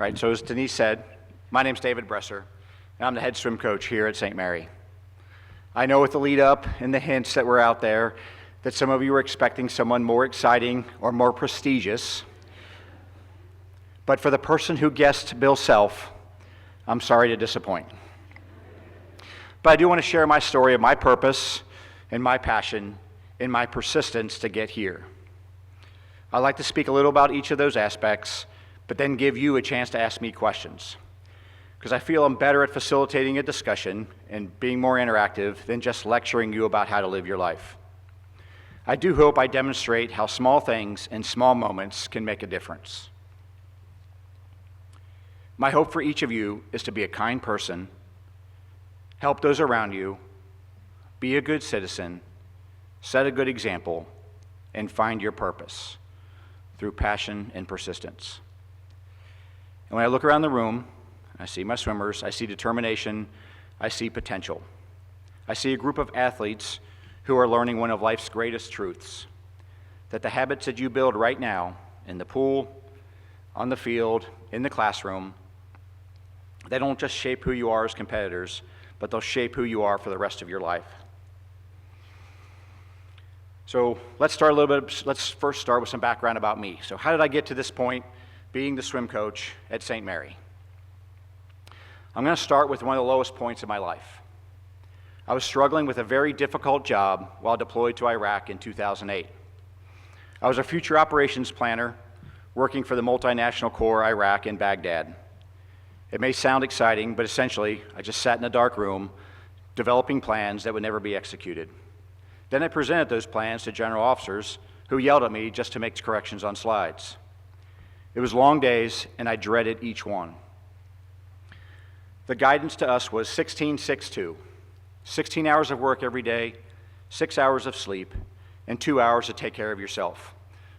right, so as Denise said, my name's David Bresser, and I'm the head swim coach here at St. Mary. I know with the lead up and the hints that were out there that some of you were expecting someone more exciting or more prestigious, but for the person who guessed Bill Self, I'm sorry to disappoint. But I do want to share my story of my purpose and my passion and my persistence to get here. I'd like to speak a little about each of those aspects, but then give you a chance to ask me questions, because I feel I'm better at facilitating a discussion and being more interactive than just lecturing you about how to live your life. I do hope I demonstrate how small things and small moments can make a difference. My hope for each of you is to be a kind person, help those around you, be a good citizen, set a good example, and find your purpose through passion and persistence. And when I look around the room, I see my swimmers, I see determination, I see potential. I see a group of athletes who are learning one of life's greatest truths, that the habits that you build right now in the pool, on the field, in the classroom, they don't just shape who you are as competitors, but they'll shape who you are for the rest of your life. So let's first start with some background about me. So how did I get to this point, being the swim coach at St. Mary? I'm going to start with one of the lowest points in my life. I was struggling with a very difficult job while deployed to Iraq in 2008. I was a future operations planner working for the multinational Corps Iraq in Baghdad. It may sound exciting, but essentially, I just sat in a dark room developing plans that would never be executed. Then I presented those plans to general officers who yelled at me just to make corrections on slides. It was long days, and I dreaded each one. The guidance to us was 16-6-2, 16 hours of work every day, 6 hours of sleep, and 2 hours to take care of yourself,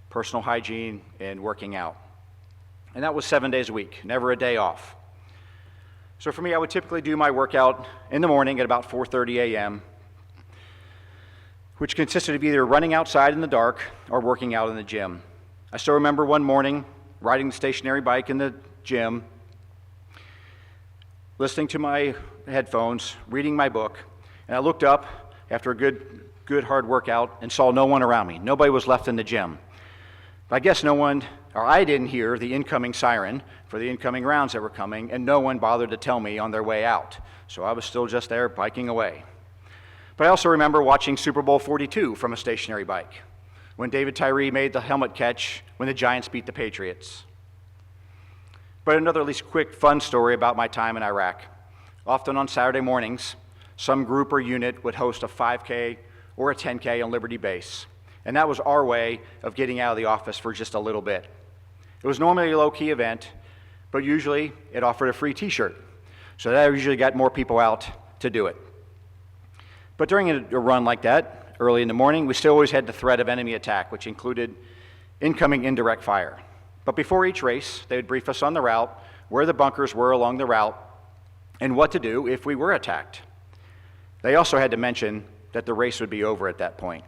personal hygiene and working out. And that was 7 days a week, never a day off. So for me, I would typically do my workout in the morning at about 4:30 a.m., which consisted of either running outside in the dark or working out in the gym. I still remember one morning riding the stationary bike in the gym, listening to my headphones, reading my book, and I looked up after a good hard workout and saw no one around me. Nobody was left in the gym. I guess I didn't hear the incoming siren for the incoming rounds that were coming, and no one bothered to tell me on their way out. So I was still just there biking away. But I also remember watching Super Bowl 42 from a stationary bike, when David Tyree made the helmet catch when the Giants beat the Patriots. But another at least quick fun story about my time in Iraq. Often on Saturday mornings, some group or unit would host a 5K or a 10K on Liberty Base. And that was our way of getting out of the office for just a little bit. It was normally a low-key event, but usually it offered a free t-shirt. So that usually got more people out to do it. But during a run like that, early in the morning, we still always had the threat of enemy attack, which included incoming indirect fire. But before each race, they would brief us on the route, where the bunkers were along the route, and what to do if we were attacked. They also had to mention that the race would be over at that point,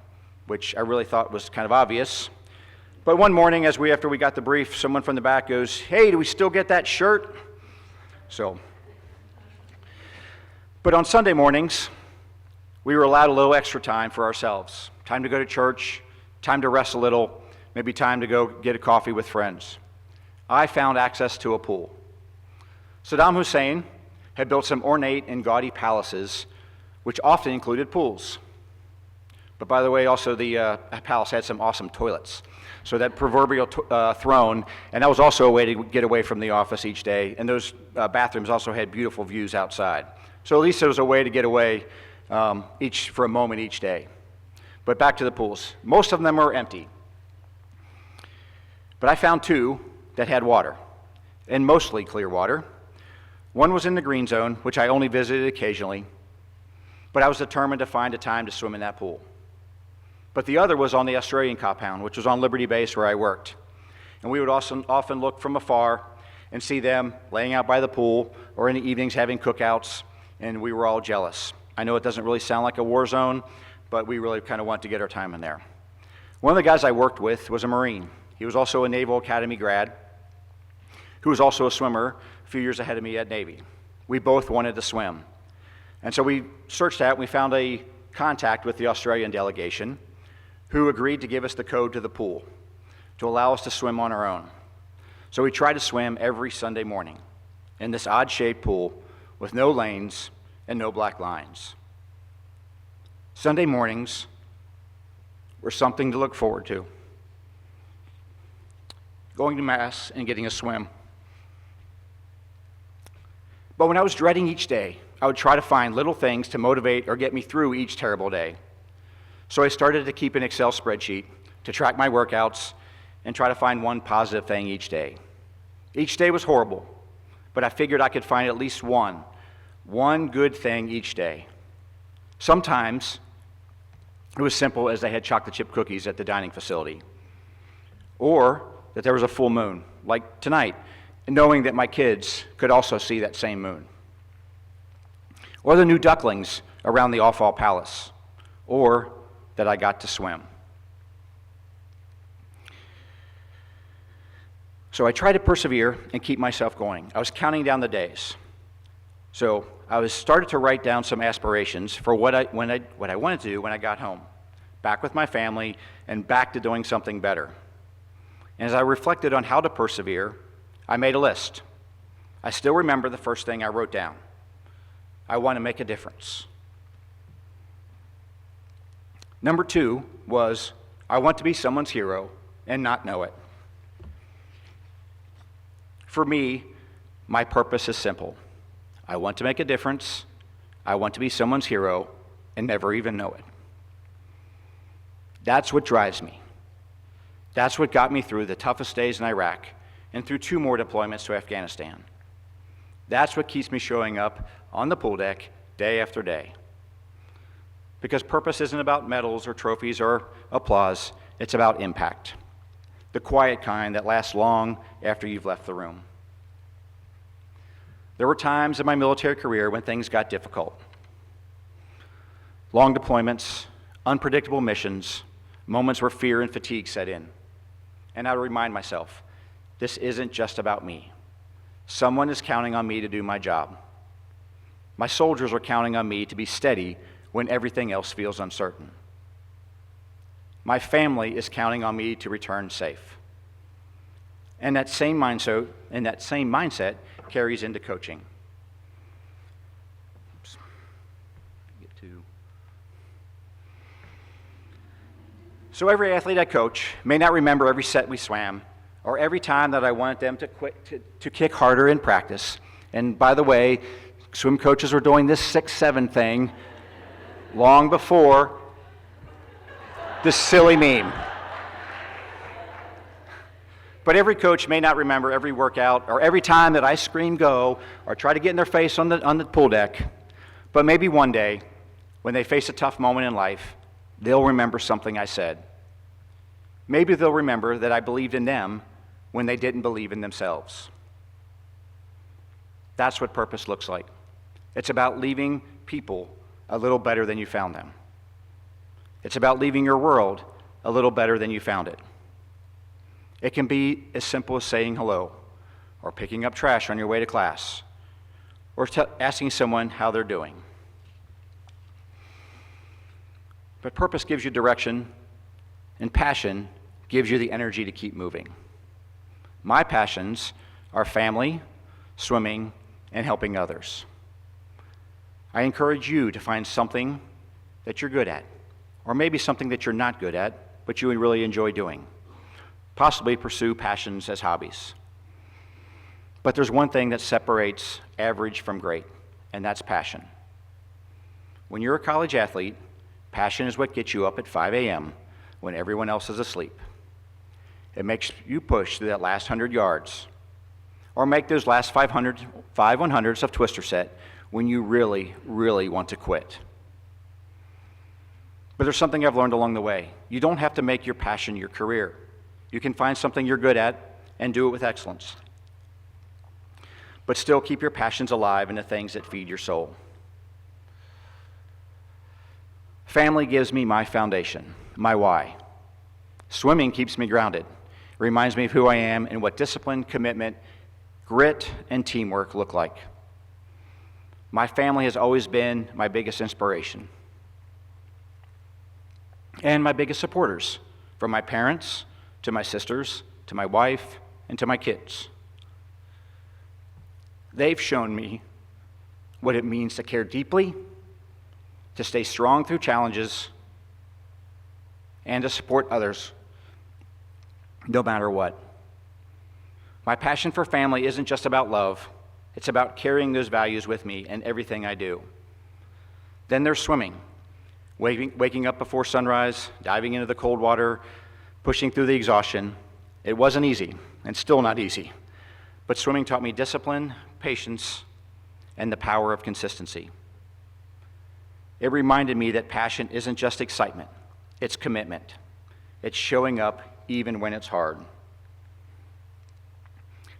which I really thought was kind of obvious. But one morning, after we got the brief, someone from the back goes, "Hey, do we still get that shirt?" But on Sunday mornings, we were allowed a little extra time for ourselves. Time to go to church, time to rest a little, maybe time to go get a coffee with friends. I found access to a pool. Saddam Hussein had built some ornate and gaudy palaces, which often included pools. But by the way, also the palace had some awesome toilets. So that proverbial throne, and that was also a way to get away from the office each day, and those bathrooms also had beautiful views outside. So at least it was a way to get away for a moment each day. But back to the pools. Most of them were empty. But I found two that had water, and mostly clear water. One was in the green zone, which I only visited occasionally, but I was determined to find a time to swim in that pool. But the other was on the Australian compound, which was on Liberty Base where I worked. And we would also often look from afar and see them laying out by the pool or in the evenings having cookouts, and we were all jealous. I know it doesn't really sound like a war zone, but we really kind of want to get our time in there. One of the guys I worked with was a Marine. He was also a Naval Academy grad. who was also a swimmer a few years ahead of me at Navy. We both wanted to swim. And so we searched that, and we found a contact with the Australian delegation who agreed to give us the code to the pool to allow us to swim on our own. So we tried to swim every Sunday morning in this odd-shaped pool with no lanes and no black lines. Sunday mornings were something to look forward to. Going to Mass and getting a swim. But when I was dreading each day, I would try to find little things to motivate or get me through each terrible day. So I started to keep an Excel spreadsheet to track my workouts and try to find one positive thing each day. Each day was horrible, but I figured I could find at least one good thing each day. Sometimes it was simple as they had chocolate chip cookies at the dining facility, or that there was a full moon, like tonight, and knowing that my kids could also see that same moon. Or the new ducklings around the Awfall Palace, or that I got to swim. So I tried to persevere and keep myself going. I was counting down the days. So I started to write down some aspirations for what I wanted to do when I got home, back with my family and back to doing something better. And as I reflected on how to persevere, I made a list. I still remember the first thing I wrote down. I want to make a difference. Number 2 was, I want to be someone's hero and not know it. For me, my purpose is simple. I want to make a difference. I want to be someone's hero and never even know it. That's what drives me. That's what got me through the toughest days in Iraq and through 2 more deployments to Afghanistan. That's what keeps me showing up on the pool deck day after day. Because purpose isn't about medals or trophies or applause, it's about impact. The quiet kind that lasts long after you've left the room. There were times in my military career when things got difficult. Long deployments, unpredictable missions, moments where fear and fatigue set in. And I would remind myself, this isn't just about me. Someone is counting on me to do my job. My soldiers are counting on me to be steady when everything else feels uncertain. My family is counting on me to return safe. And that same mindset carries into coaching. So every athlete I coach may not remember every set we swam or every time that I wanted them to kick harder in practice. And by the way, swim coaches were doing this 6-7 thing long before this silly meme. But every coach may not remember every workout or every time that I scream go or try to get in their face on the pool deck. But maybe one day, when they face a tough moment in life, they'll remember something I said. Maybe they'll remember that I believed in them when they didn't believe in themselves. That's what purpose looks like. It's about leaving people a little better than you found them. It's about leaving your world a little better than you found it. It can be as simple as saying hello, or picking up trash on your way to class, or asking someone how they're doing. But purpose gives you direction, and passion gives you the energy to keep moving. My passions are family, swimming, and helping others. I encourage you to find something that you're good at, or maybe something that you're not good at, but you would really enjoy doing. Possibly pursue passions as hobbies. But there's one thing that separates average from great, and that's passion. When you're a college athlete, passion is what gets you up at 5 a.m. when everyone else is asleep. It makes you push through that last 100 yards, or make those last 5 100s of twister set when you really, really want to quit. But there's something I've learned along the way. You don't have to make your passion your career. You can find something you're good at and do it with excellence. But still keep your passions alive in the things that feed your soul. Family gives me my foundation, my why. Swimming keeps me grounded. It reminds me of who I am and what discipline, commitment, grit and teamwork look like. My family has always been my biggest inspiration and my biggest supporters, from my parents to my sisters to my wife and to my kids. They've shown me what it means to care deeply, to stay strong through challenges, and to support others no matter what. My passion for family isn't just about love, it's about carrying those values with me in everything I do. Then there's swimming, waking up before sunrise, diving into the cold water, pushing through the exhaustion. It wasn't easy, and still not easy, but swimming taught me discipline, patience, and the power of consistency. It reminded me that passion isn't just excitement, it's commitment. It's showing up even when it's hard.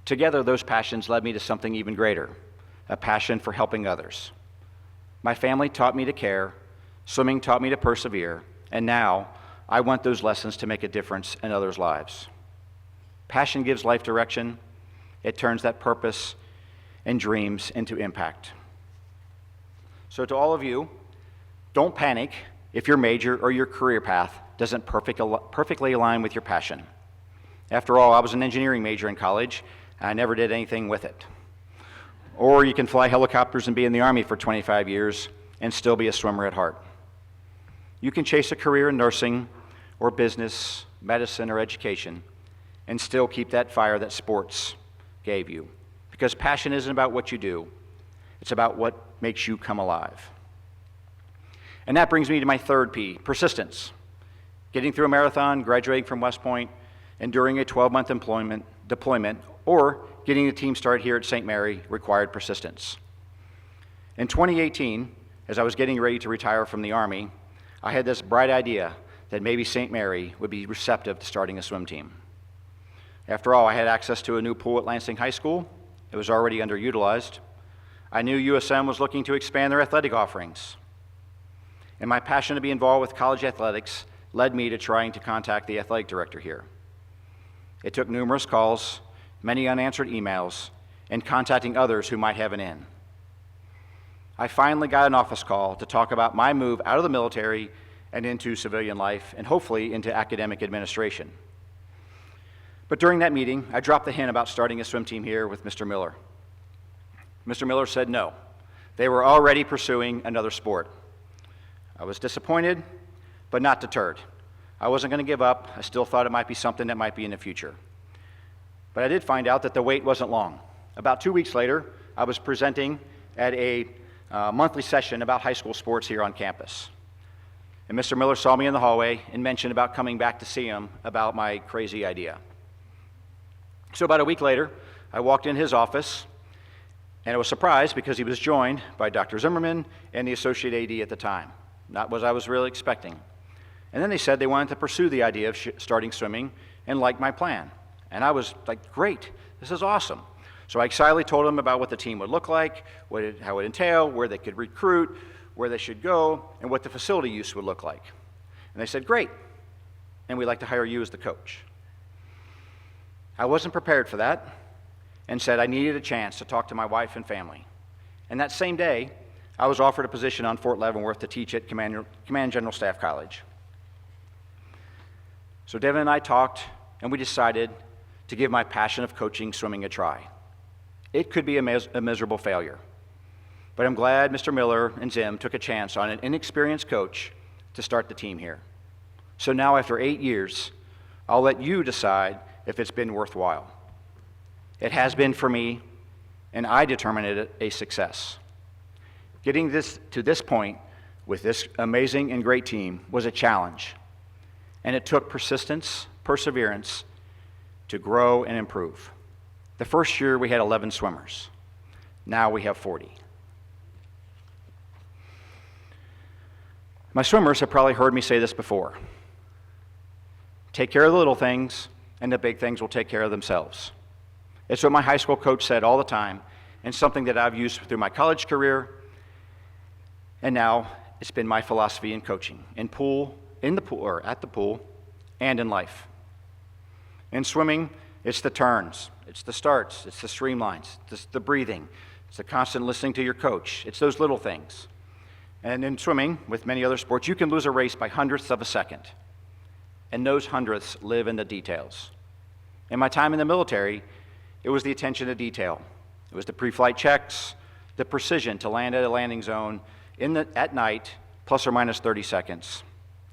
Together, those passions led me to something even greater, a passion for helping others. My family taught me to care, swimming taught me to persevere, and now I want those lessons to make a difference in others' lives. Passion gives life direction. It turns that purpose and dreams into impact. So to all of you, don't panic if your major or your career path doesn't perfectly align with your passion. After all, I was an engineering major in college, and I never did anything with it. Or you can fly helicopters and be in the Army for 25 years and still be a swimmer at heart. You can chase a career in nursing or business, medicine, or education and still keep that fire that sports gave you. Because passion isn't about what you do, it's about what makes you come alive. And that brings me to my third P, persistence. Getting through a marathon, graduating from West Point, enduring a 12-month deployment, or getting the team started here at St. Mary required persistence. In 2018, as I was getting ready to retire from the Army, I had this bright idea that maybe St. Mary would be receptive to starting a swim team. After all, I had access to a new pool at Lansing High School. It was already underutilized. I knew USM was looking to expand their athletic offerings. And my passion to be involved with college athletics led me to trying to contact the athletic director here. It took numerous calls, many unanswered emails, and contacting others who might have an in. I finally got an office call to talk about my move out of the military and into civilian life, and hopefully into academic administration. But during that meeting, I dropped the hint about starting a swim team here with Mr. Miller. Mr. Miller said no. They were already pursuing another sport. I was disappointed, but not deterred. I wasn't going to give up. I still thought it might be something that might be in the future. But I did find out that the wait wasn't long. About 2 weeks later, I was presenting at a monthly session about high school sports here on campus. And Mr. Miller saw me in the hallway and mentioned about coming back to see him about my crazy idea. So about a week later, I walked in his office, and I was surprised because he was joined by Dr. Zimmerman and the associate AD at the time. Not what I was really expecting. And then they said they wanted to pursue the idea of starting swimming and liked my plan. And I was like, great, this is awesome. So I excitedly told them about what the team would look like, how it would entail, where they could recruit, where they should go, and what the facility use would look like. And they said, great, and we'd like to hire you as the coach. I wasn't prepared for that and said I needed a chance to talk to my wife and family. And that same day, I was offered a position on Fort Leavenworth to teach at Command General Staff College. So Devin and I talked, and we decided to give my passion of coaching swimming a try. It could be a miserable failure, but I'm glad Mr. Miller and Zim took a chance on an inexperienced coach to start the team here. So now after 8 years, I'll let you decide if it's been worthwhile. It has been for me, and I determine it a success. Getting to this point with this amazing and great team was a challenge, and it took persistence, perseverance to grow and improve. The first year we had 11 swimmers. Now we have 40. My swimmers have probably heard me say this before. Take care of the little things, and the big things will take care of themselves. It's what my high school coach said all the time, and something that I've used through my college career, and now it's been my philosophy in coaching, at the pool, and in life. In swimming, It's the turns, it's the starts, it's the streamlines, it's the breathing, it's the constant listening to your coach. It's those little things. And in swimming, with many other sports, you can lose a race by hundredths of a second. And those hundredths live in the details. In my time in the military, it was the attention to detail. It was the pre-flight checks, the precision to land at a landing zone at night, plus or minus 30 seconds.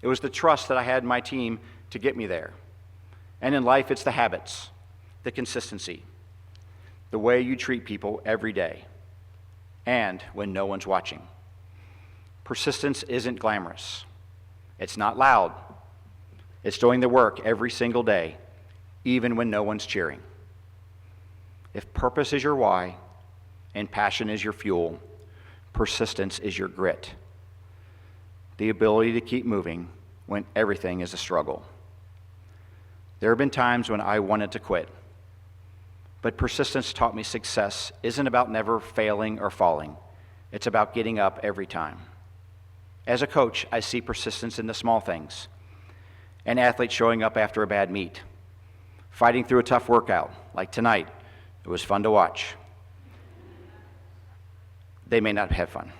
It was the trust that I had in my team to get me there. And in life, it's the habits, the consistency, the way you treat people every day, and when no one's watching. Persistence isn't glamorous. It's not loud. It's doing the work every single day, even when no one's cheering. If purpose is your why and passion is your fuel, persistence is your grit. The ability to keep moving when everything is a struggle. There have been times when I wanted to quit, but persistence taught me success isn't about never failing or falling. It's about getting up every time. As a coach, I see persistence in the small things. An athlete showing up after a bad meet, fighting through a tough workout, like tonight. It was fun to watch. They may not have fun.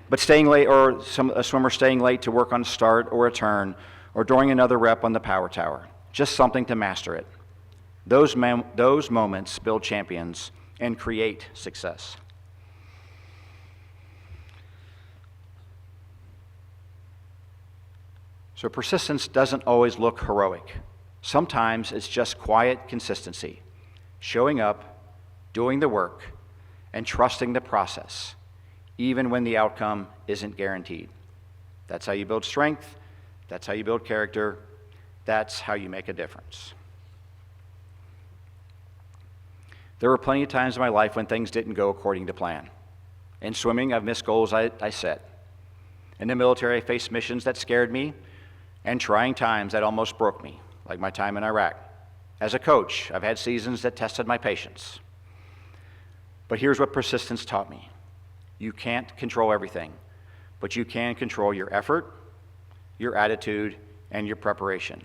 But staying late, or a swimmer staying late to work on a start or a turn, or during another rep on the power tower, just something to master it. Those moments build champions and create success. So persistence doesn't always look heroic. Sometimes it's just quiet consistency, showing up, doing the work, and trusting the process, even when the outcome isn't guaranteed. That's how you build strength. That's how you build character. That's how you make a difference. There were plenty of times in my life when things didn't go according to plan. In swimming, I've missed goals I set. In the military, I faced missions that scared me and trying times that almost broke me, like my time in Iraq. As a coach, I've had seasons that tested my patience. But here's what persistence taught me. You can't control everything, but you can control your effort, your attitude, and your preparation.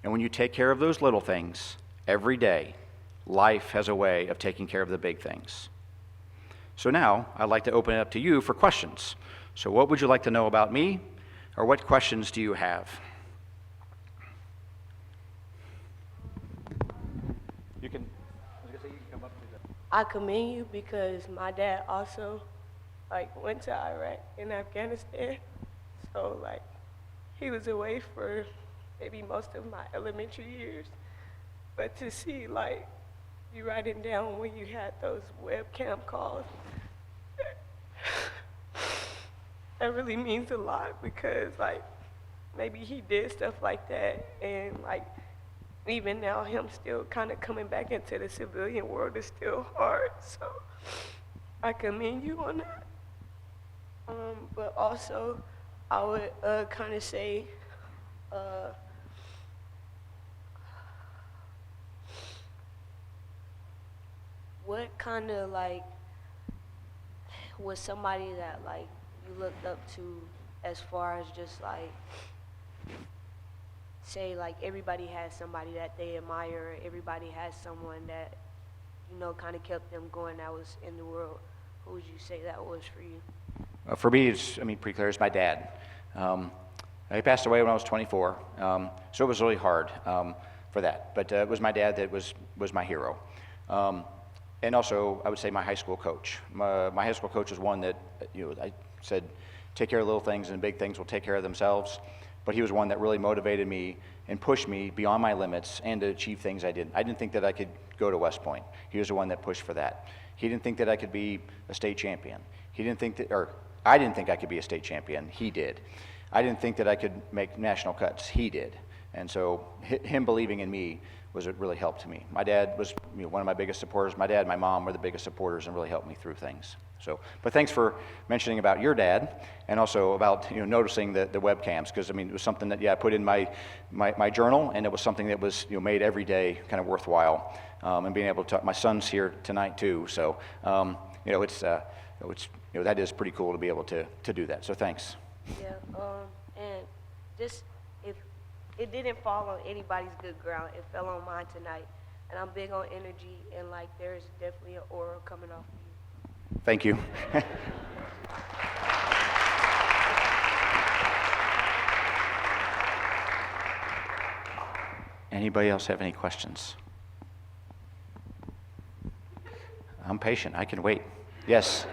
And when you take care of those little things every day, life has a way of taking care of the big things. So now, I'd like to open it up to you for questions. So what would you like to know about me, or what questions do you have? You can come up to the... I commend you because my dad also went to Iraq and Afghanistan. So he was away for maybe most of my elementary years. But to see you writing down when you had those webcam calls, that really means a lot because maybe he did stuff like that and even now him still kind of coming back into the civilian world is still hard. So I commend you on that. But also I would kind of say what kind of was somebody that you looked up to as far as just say everybody has somebody that they admire, everybody has someone that kind of kept them going that was in the world. Who would you say that was for you? For me, it's pretty clear. It's my dad. He passed away when I was 24, so it was really hard for that. But it was my dad that was my hero. And also, I would say my high school coach. My high school coach was one that, I said, take care of little things and big things will take care of themselves. But he was one that really motivated me and pushed me beyond my limits and to achieve things I didn't. I didn't think that I could go to West Point. He was the one that pushed for that. He didn't think that I could be a state champion. I didn't think I could be a state champion. He did. I didn't think that I could make national cuts. He did. And so him believing in me was what really helped me. My dad was one of my biggest supporters. My dad and my mom were the biggest supporters and really helped me through things. So, but thanks for mentioning about your dad and also about noticing the webcams, because it was something that I put in my journal, and it was something that was made every day kind of worthwhile, and being able to talk. My son's here tonight too, so it's that is pretty cool to be able to do that. So thanks. Yeah, and just it didn't fall on anybody's good ground. It fell on mine tonight. And I'm big on energy, and like there's definitely an aura coming off of you. Thank you. Anybody else have any questions? I'm patient. I can wait. Yes.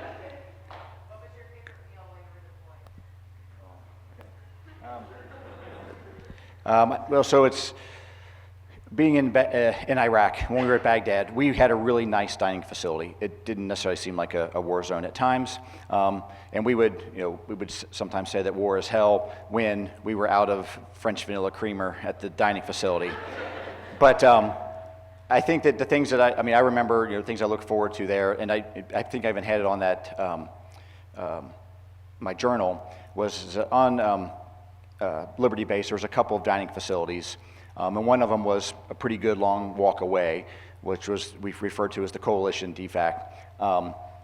Well, so it's being in Iraq, when we were at Baghdad, we had a really nice dining facility. It didn't necessarily seem like a war zone at times. And we would sometimes say that war is hell when we were out of French vanilla creamer at the dining facility. But I think that the things that I remember, things I look forward to there, and I think I even had it on that, my journal, was on Liberty Base. There was a couple of dining facilities, and one of them was a pretty good long walk away, which was we referred to as the Coalition DFAC.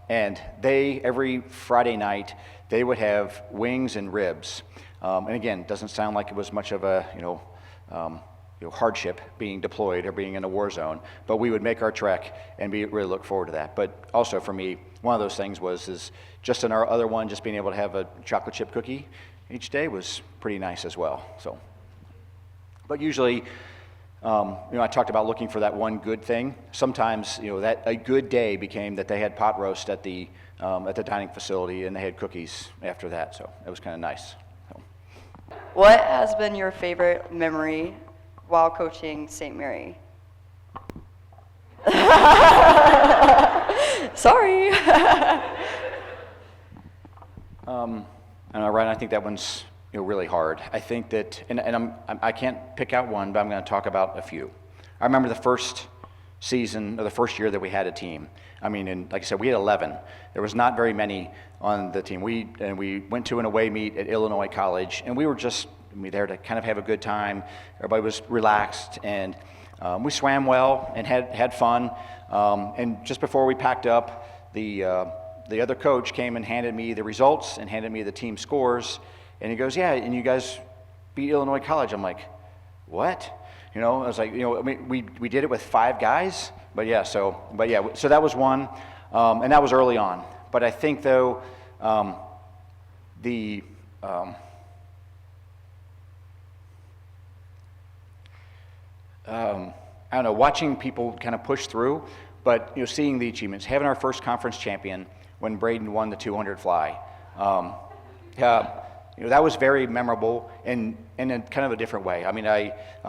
And they, every Friday night, they would have wings and ribs. And again, it doesn't sound like it was much of a hardship being deployed or being in a war zone, but we would make our trek and really look forward to that. But also for me, one of those things is just in our other one, just being able to have a chocolate chip cookie each day was pretty nice as well. So, but usually, I talked about looking for that one good thing. Sometimes, that a good day became that they had pot roast at the dining facility and they had cookies after that. So it was kind of nice. So. What has been your favorite memory while coaching St. Mary? Sorry. I don't know, Ryan, I think that one's really hard. I think that, and I can't pick out one, but I'm going to talk about a few. I remember the first season, or the first year that we had a team. And like I said, we had 11. There was not very many on the team. We went to an away meet at Illinois College, and we were just there to kind of have a good time. Everybody was relaxed, and we swam well and had fun. And just before we packed up, the other coach came and handed me the results and handed me the team scores, and he goes, "Yeah, and you guys beat Illinois College." I'm like, "What?" I was like, we did it with 5 guys, so that was one, and that was early on. But I think though, I don't know, watching people kind of push through, but seeing the achievements, having our first conference champion when Braden won the 200 fly, that was very memorable and in kind of a different way.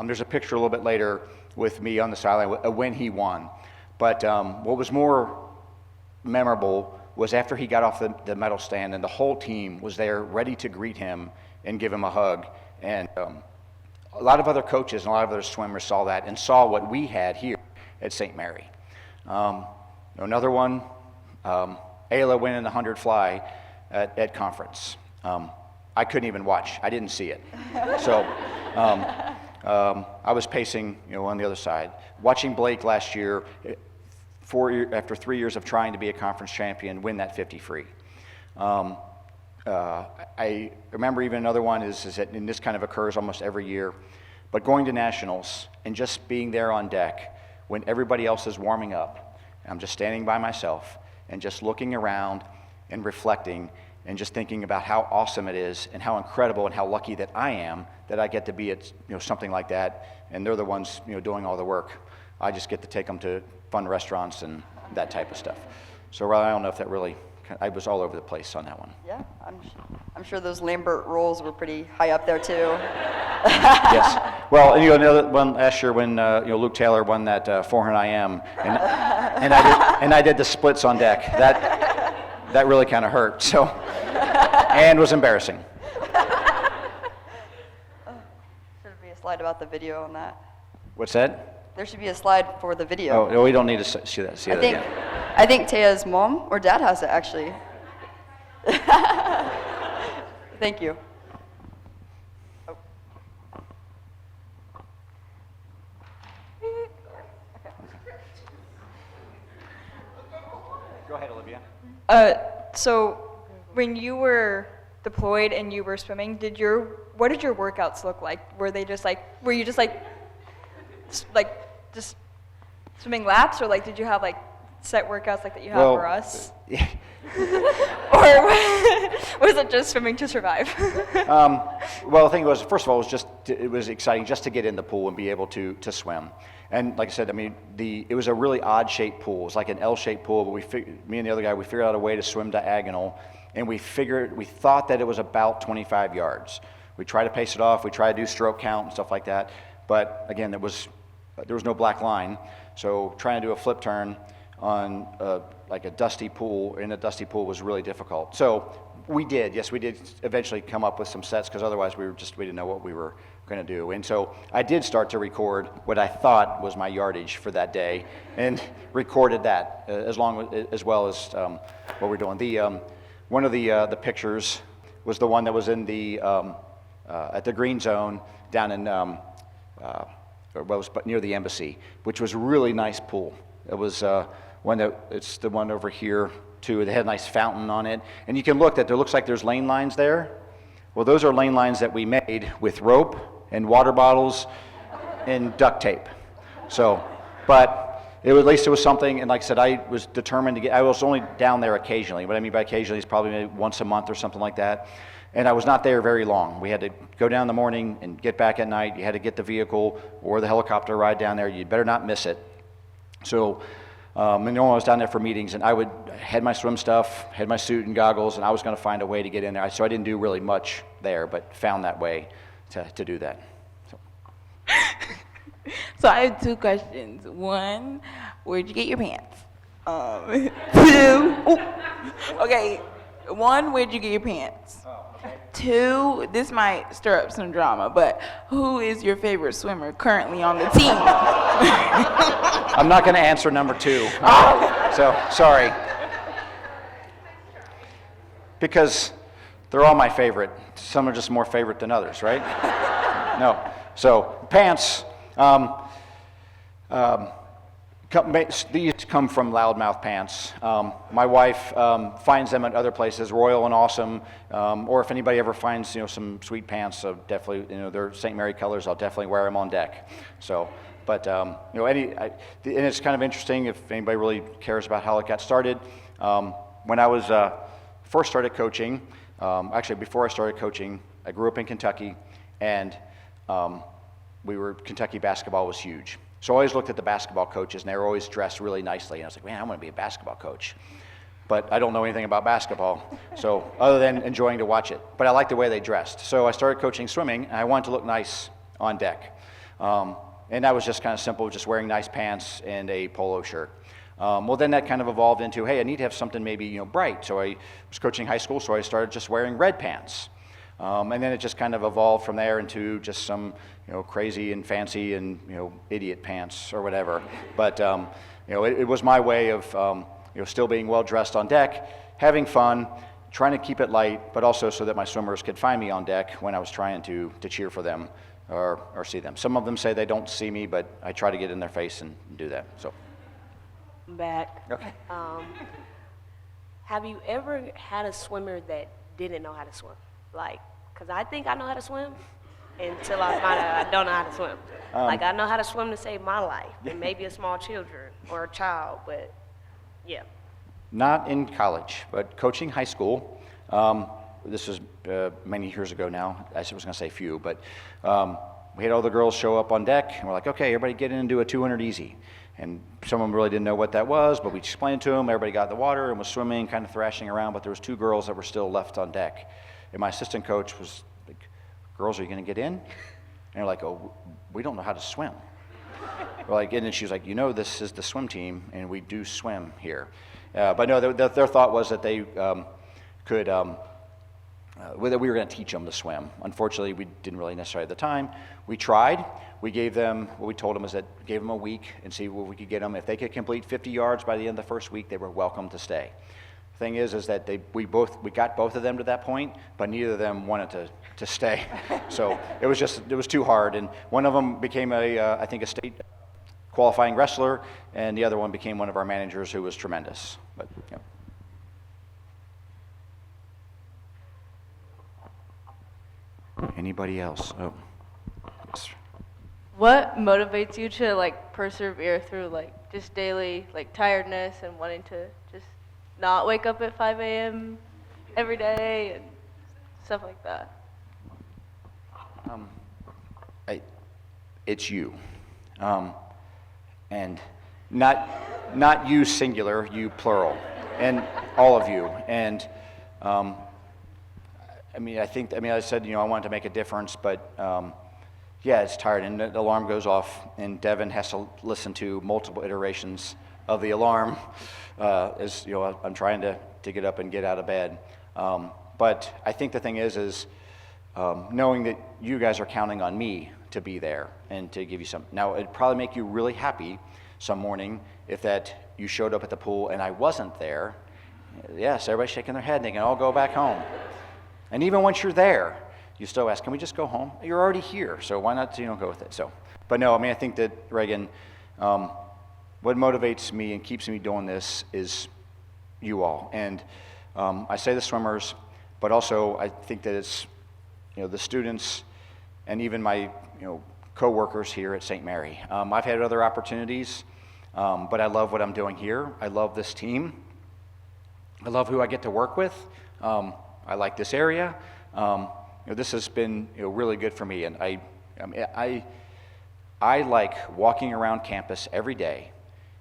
There's a picture a little bit later with me on the sideline when he won, but what was more memorable was after he got off the medal stand and the whole team was there ready to greet him and give him a hug. And a lot of other coaches and a lot of other swimmers saw that and saw what we had here at St. Mary. Another one, Ayla winning the 100 fly at conference. I couldn't even watch. I didn't see it. So I was pacing, on the other side. Watching Blake last year, after 3 years of trying to be a conference champion, win that 50 free. I remember even another one is that, and this kind of occurs almost every year, but going to nationals and just being there on deck when everybody else is warming up, and I'm just standing by myself and just looking around and reflecting and just thinking about how awesome it is and how incredible and how lucky that I am that I get to be at something like that, and they're the ones doing all the work. I just get to take them to fun restaurants and that type of stuff. So I don't know if that really, I was all over the place on that one. Yeah, I'm sure those Lambert rolls were pretty high up there too. Yes. Well, and another one last year when Luke Taylor won that 400 IM, and I did the splits on deck. That really kind of hurt. So, and was embarrassing. Should be a slide about the video on that. What's that? There should be a slide for the video. Oh, we don't need to see that. I think Taya's mom or dad has it actually. Thank you. Oh. Go ahead, Olivia. So when you were deployed and you were swimming, what did your workouts look like? Were you just just swimming laps, or like did you have like set workouts like that you have for us? Or was it just swimming to survive? Well, the thing was, first of all, it was exciting just to get in the pool and be able to swim. And like I said, I mean, it was a really odd-shaped pool. It was like an L-shaped pool, but me and the other guy, we figured out a way to swim diagonal, and we thought that it was about 25 yards. We tried to pace it off. We tried to do stroke count and stuff like that. But again, there was no black line, so trying to do a flip turn on like a dusty pool was really difficult. So we did eventually come up with some sets, because otherwise we didn't know what we were going to do. And so I did start to record what I thought was my yardage for that day, and recorded that as well as what we're doing. One of the pictures was the one that was in the at the green zone down in near the embassy, which was a really nice pool. It was it's the one over here too. They had a nice fountain on it, and you can look that there looks like there's lane lines there. Well, those are lane lines that we made with rope and water bottles and duct tape. So, but at least it was something, and like I said, I was determined to get. I was only down there occasionally. What I mean by occasionally is probably maybe once a month or something like that. And I was not there very long. We had to go down in the morning and get back at night. You had to get the vehicle or the helicopter ride down there. You'd better not miss it. So, and I was down there for meetings, and I had my swim stuff, had my suit and goggles, and I was going to find a way to get in there. So I didn't do really much there, but found that way to do that. So. So I have two questions. One, where'd you get your pants? Two, okay. One, where'd you get your pants? Two, this might stir up some drama, but who is your favorite swimmer currently on the team? I'm not going to answer number two. So, sorry. Because they're all my favorite. Some are just more favorite than others, right? No. So, pants. These come from Loudmouth Pants. My wife finds them at other places, Royal and Awesome, or if anybody ever finds some sweet pants, so definitely they're St. Mary colors. I'll definitely wear them on deck. So, but and it's kind of interesting if anybody really cares about how it got started. When I was first started coaching, actually before I started coaching, I grew up in Kentucky, and Kentucky basketball was huge. So I always looked at the basketball coaches, and they were always dressed really nicely. And I was like, man, I want to be a basketball coach. But I don't know anything about basketball, so other than enjoying to watch it. But I liked the way they dressed. So I started coaching swimming, and I wanted to look nice on deck. And that was just kind of simple, just wearing nice pants and a polo shirt. Well, then that kind of evolved into, hey, I need to have something maybe bright. So I was coaching high school, so I started just wearing red pants. And then it just kind of evolved from there into just some crazy and fancy and idiot pants or whatever. But it was my way of still being well dressed on deck, having fun, trying to keep it light, but also so that my swimmers could find me on deck when I was trying to cheer for them or see them. Some of them say they don't see me, but I try to get in their face and do that. So. Back. Okay. Have you ever had a swimmer that didn't know how to swim? Because I think I know how to swim until I find out I don't know how to swim. I know how to swim to save my life and maybe a small children or a child, but yeah. Not in college, but coaching high school. This was many years ago now. I was going to say few, but we had all the girls show up on deck, and we're like, okay, everybody get in and do a 200 easy. And some of them really didn't know what that was, but we explained to them. Everybody got in the water and was swimming, kind of thrashing around, but there was two girls that were still left on deck. And my assistant coach was like, girls, are you going to get in? And they're like, oh, we don't know how to swim. We're like, and then she was like, this is the swim team, and we do swim here. But no, their thought was that they could, that we were going to teach them to swim. Unfortunately, we didn't really necessarily at the time. We tried. We gave them, what we told them is that gave them a week and see what we could get them. If they could complete 50 yards by the end of the first week, they were welcome to stay. The thing is that we got both of them to that point, but neither of them wanted to stay. So it was too hard. And one of them became I think a state qualifying wrestler, and the other one became one of our managers who was tremendous. But Anybody else? Oh. Yes. What motivates you to like persevere through like just daily like tiredness and wanting to just not wake up at 5 a.m. every day and stuff like that? It's you, and not you singular, you plural, and all of you. And I said, I wanted to make a difference, but yeah, it's tired, and the alarm goes off, and Devin has to listen to multiple iterations of the alarm as I'm trying to get up and get out of bed. But I think the thing is knowing that you guys are counting on me to be there and to give you some. Now, it'd probably make you really happy some morning if that you showed up at the pool and I wasn't there. Yes, everybody's shaking their head and they can all go back home. And even once you're there, you still ask, can we just go home? You're already here, so why not go with it? So, but no, I think that, Reagan, what motivates me and keeps me doing this is you all. And I say the swimmers, but also I think that it's the students and even my co-workers here at St. Mary. I've had other opportunities, but I love what I'm doing here. I love this team. I love who I get to work with. I like this area. This has been really good for me, and I like walking around campus every day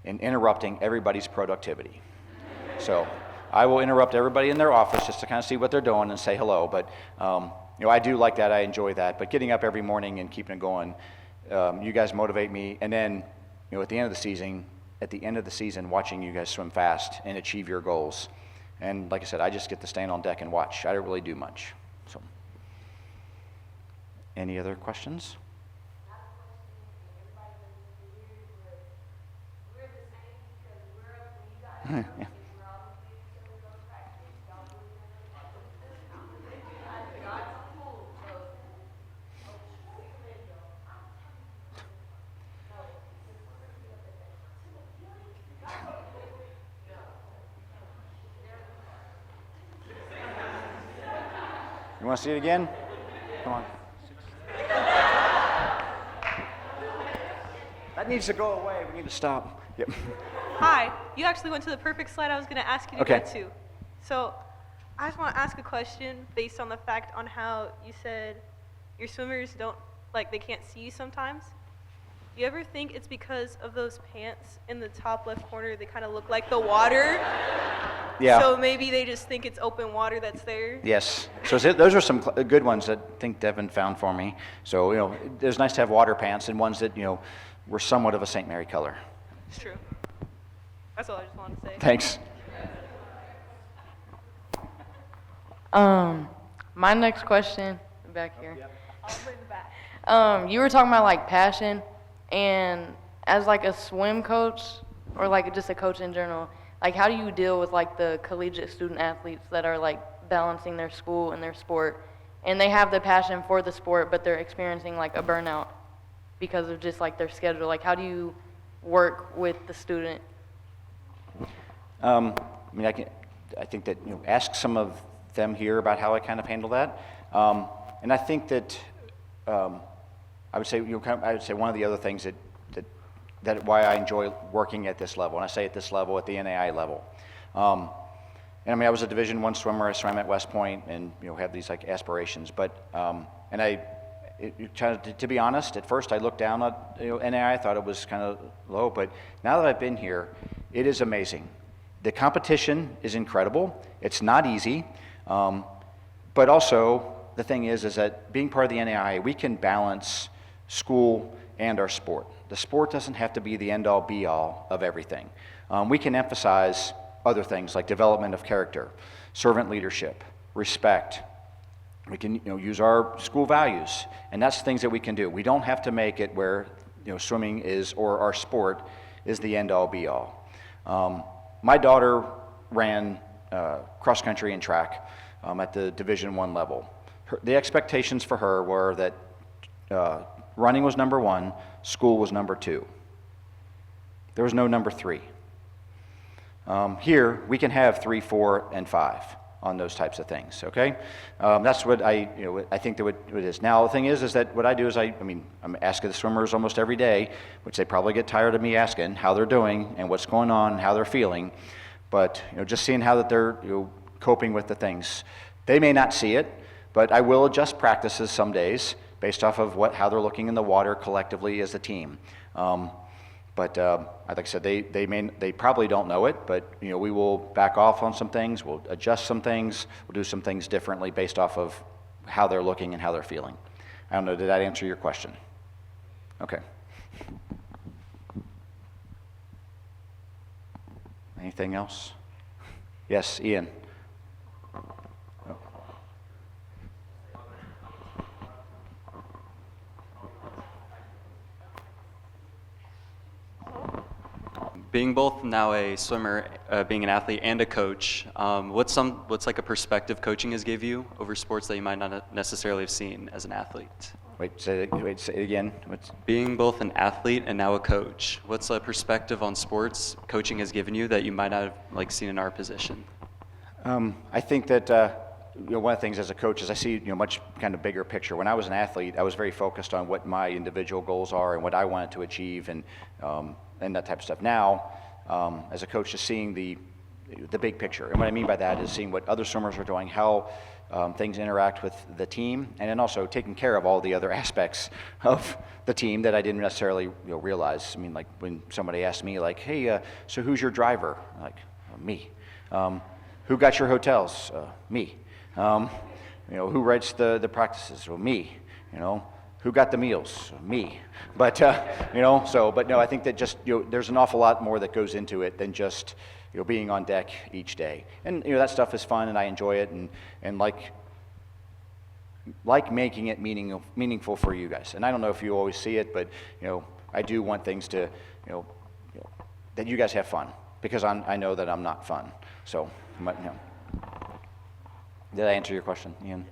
and interrupting everybody's productivity. So I will interrupt everybody in their office just to kind of see what they're doing and say hello. But I do like that. I enjoy that. But getting up every morning and keeping it going, you guys motivate me. And then at the end of the season, watching you guys swim fast and achieve your goals. And like I said, I just get to stand on deck and watch. I don't really do much. So, any other questions? Yeah. You want to see it again? Come on. That needs to go away. We need to stop. Yep. Hi, you actually went to the perfect slide I was going to ask you to Okay. go to. So I just want to ask a question based on the fact on how you said your swimmers they can't see you sometimes. Do you ever think it's because of those pants in the top left corner? They kind of look like the water. Yeah. So maybe they just think it's open water that's there. Yes. So those are some good ones that I think Devin found for me. So, it was nice to have water pants and ones that, were somewhat of a St. Mary color. It's true. That's all I just wanted to say. Thanks. My next question, back here. You were talking about like passion, and as like a swim coach, or like just a coach in general, like how do you deal with like the collegiate student athletes that are like balancing their school and their sport, and they have the passion for the sport, but they're experiencing like a burnout because of just like their schedule? Like how do you work with the student? I think that, ask some of them here about how I kind of handle that. And I think that I would say one of the other things that why I enjoy working at this level, and I say at this level, at the NAI level. I was a Division I swimmer. I swam at West Point, and have these like aspirations. But to be honest, at first I looked down at NAI. I thought it was kind of low, but now that I've been here, it is amazing. The competition is incredible. It's not easy, but also the thing is that being part of the NAI, we can balance school and our sport. The sport doesn't have to be the end-all, be-all of everything. We can emphasize other things like development of character, servant leadership, respect. We can use our school values, and that's things that we can do. We don't have to make it where swimming is, or our sport is the end-all, be-all. My daughter ran cross country and track at the Division I level. The expectations for her were that running was number one, school was number two. There was no number three. Here, we can have 3, 4, and 5. on those types of things, okay? That's what I think that what it is. Now, the thing is that what I do is I'm asking the swimmers almost every day, which they probably get tired of me asking how they're doing and what's going on, how they're feeling, but just seeing how that they're coping with the things. They may not see it, but I will adjust practices some days based off of how they're looking in the water collectively as a team. But like I said, they probably don't know it, but we will back off on some things, we'll adjust some things, we'll do some things differently based off of how they're looking and how they're feeling. I don't know, did that answer your question? Okay. Anything else? Yes, Ian. Being both now a swimmer, being an athlete, and a coach, what's like a perspective coaching has give you over sports that you might not necessarily have seen as an athlete? Say it again. Being both an athlete and now a coach, what's a perspective on sports coaching has given you that you might not have seen in our position? I think that one of the things as a coach is I see much kind of bigger picture. When I was an athlete, I was very focused on what my individual goals are and what I wanted to achieve and that type of stuff. Now, as a coach, just seeing the big picture, and what I mean by that is seeing what other swimmers are doing, how things interact with the team, and then also taking care of all the other aspects of the team that I didn't necessarily realize. I mean, like when somebody asked me, like, "Hey, so who's your driver?" I'm like, me. Who got your hotels? Me. Who writes the practices? Well, me. Who got the meals? Me. But but no, I think that just there's an awful lot more that goes into it than just being on deck each day. And that stuff is fun, and I enjoy it, and like making it meaningful for you guys. And I don't know if you always see it, but I do want things to that you guys have fun, because I know that I'm not fun. So, did I answer your question, Ian?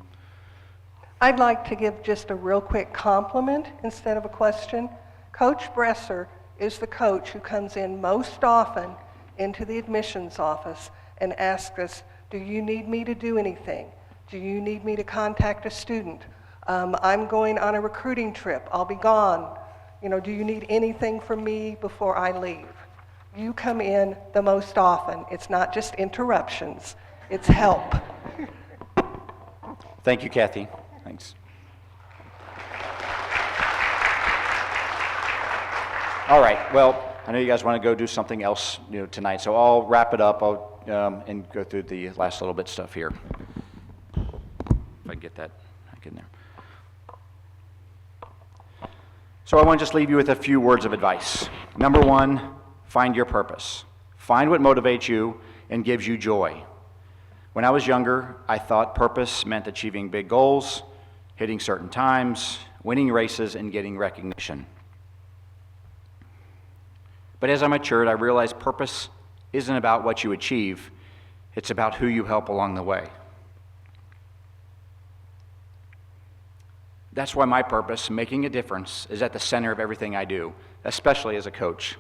I'd like to give just a real quick compliment instead of a question. Coach Bresser is the coach who comes in most often into the admissions office and asks us, do you need me to do anything? Do you need me to contact a student? I'm going on a recruiting trip. I'll be gone. Do you need anything from me before I leave? You come in the most often. It's not just interruptions. It's help. Thank you, Kathy. Thanks. All right. Well, I know you guys want to go do something else tonight, so I'll wrap it up. I'll and go through the last little bit stuff here. If I can get that back in there. So I want to just leave you with a few words of advice. Number one, find your purpose. Find what motivates you and gives you joy. When I was younger, I thought purpose meant achieving big goals, hitting certain times, winning races, and getting recognition. But as I matured, I realized purpose isn't about what you achieve, it's about who you help along the way. That's why my purpose, making a difference, is at the center of everything I do, especially as a coach.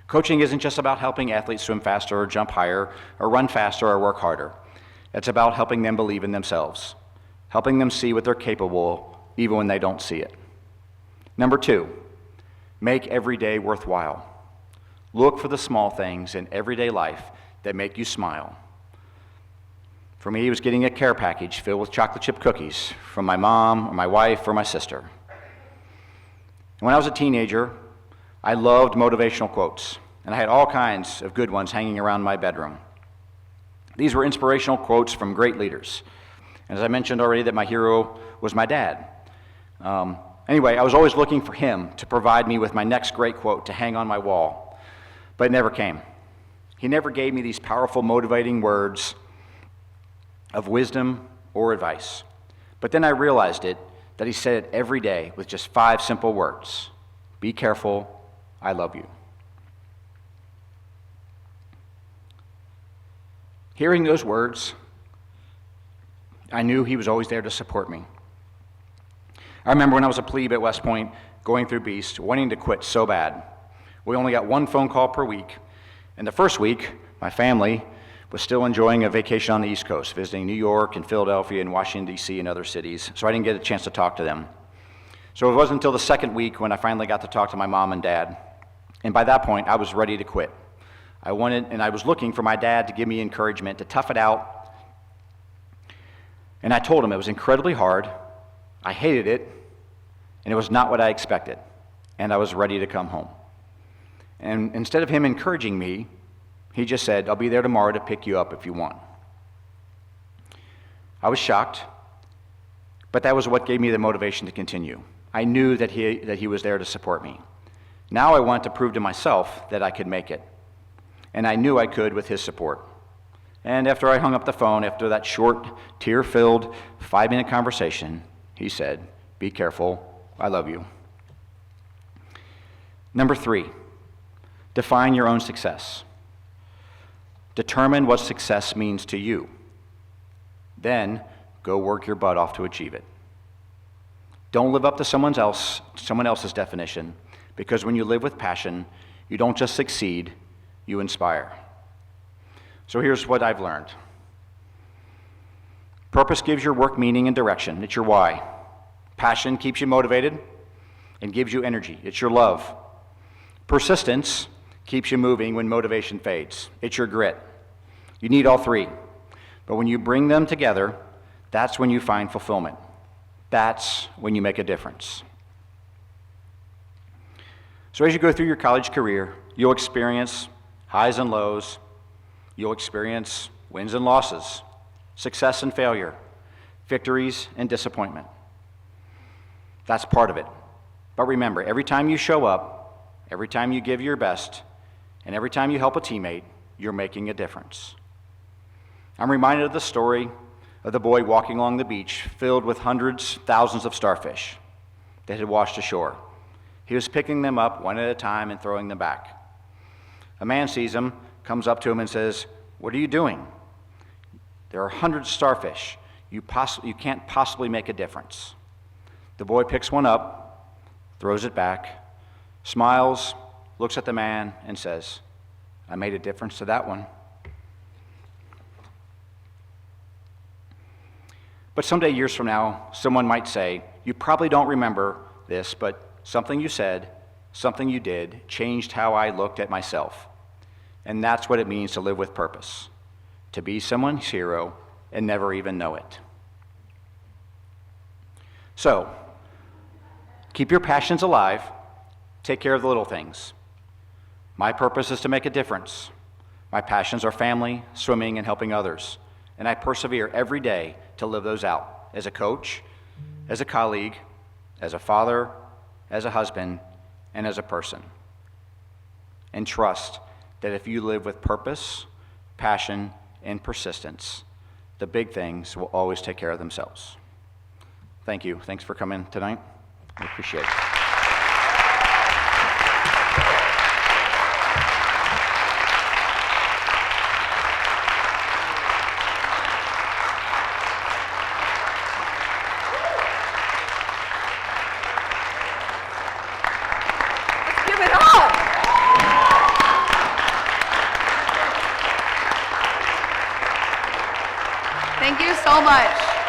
Coaching isn't just about helping athletes swim faster or jump higher or run faster or work harder. It's about helping them believe in themselves, helping them see what they're capable of, even when they don't see it. Number two, make every day worthwhile. Look for the small things in everyday life that make you smile. For me, it was getting a care package filled with chocolate chip cookies from my mom or my wife or my sister. When I was a teenager, I loved motivational quotes, and I had all kinds of good ones hanging around my bedroom. These were inspirational quotes from great leaders. And as I mentioned already, that my hero was my dad. Anyway, I was always looking for him to provide me with my next great quote to hang on my wall, but it never came. He never gave me these powerful, motivating words of wisdom or advice. But then I realized that he said it every day with just 5 simple words. Be careful, I love you. Hearing those words, I knew he was always there to support me. I remember when I was a plebe at West Point, going through Beast, wanting to quit so bad. We only got 1 phone call per week, and the first week, my family was still enjoying a vacation on the East Coast, visiting New York and Philadelphia and Washington, D.C. and other cities, so I didn't get a chance to talk to them. So it wasn't until the second week when I finally got to talk to my mom and dad, and by that point, I was ready to quit. I was looking for my dad to give me encouragement to tough it out, and I told him it was incredibly hard, I hated it, and it was not what I expected, and I was ready to come home. And instead of him encouraging me, he just said, "I'll be there tomorrow to pick you up if you want." I was shocked, but that was what gave me the motivation to continue. I knew that he was there to support me. Now I wanted to prove to myself that I could make it, and I knew I could with his support. And after I hung up the phone, after that short, tear-filled, 5-minute conversation, he said, "Be careful, I love you." Number 3, define your own success. Determine what success means to you. Then go work your butt off to achieve it. Don't live up to someone else's definition, because when you live with passion, you don't just succeed, you inspire. So here's what I've learned. Purpose gives your work meaning and direction. It's your why. Passion keeps you motivated and gives you energy. It's your love. Persistence keeps you moving when motivation fades. It's your grit. You need all 3. But when you bring them together, that's when you find fulfillment. That's when you make a difference. So as you go through your college career, you'll experience highs and lows. You'll experience wins and losses, success and failure, victories and disappointment. That's part of it. But remember, every time you show up, every time you give your best, and every time you help a teammate, you're making a difference. I'm reminded of the story of the boy walking along the beach filled with hundreds, thousands of starfish that had washed ashore. He was picking them up one at a time and throwing them back. A man sees him, comes up to him and says, "What are you doing? There are hundreds of starfish. You can't possibly make a difference." The boy picks one up, throws it back, smiles, looks at the man, and says, "I made a difference to that one." But someday, years from now, someone might say, "You probably don't remember this, but something you said, something you did, changed how I looked at myself." And that's what it means to live with purpose, to be someone's hero and never even know it. So, keep your passions alive, take care of the little things. My purpose is to make a difference. My passions are family, swimming, and helping others. And I persevere every day to live those out as a coach, as a colleague, as a father, as a husband, and as a person. And trust that if you live with purpose, passion, and persistence, the big things will always take care of themselves. Thank you. Thanks for coming tonight. I appreciate it. Thank you so much.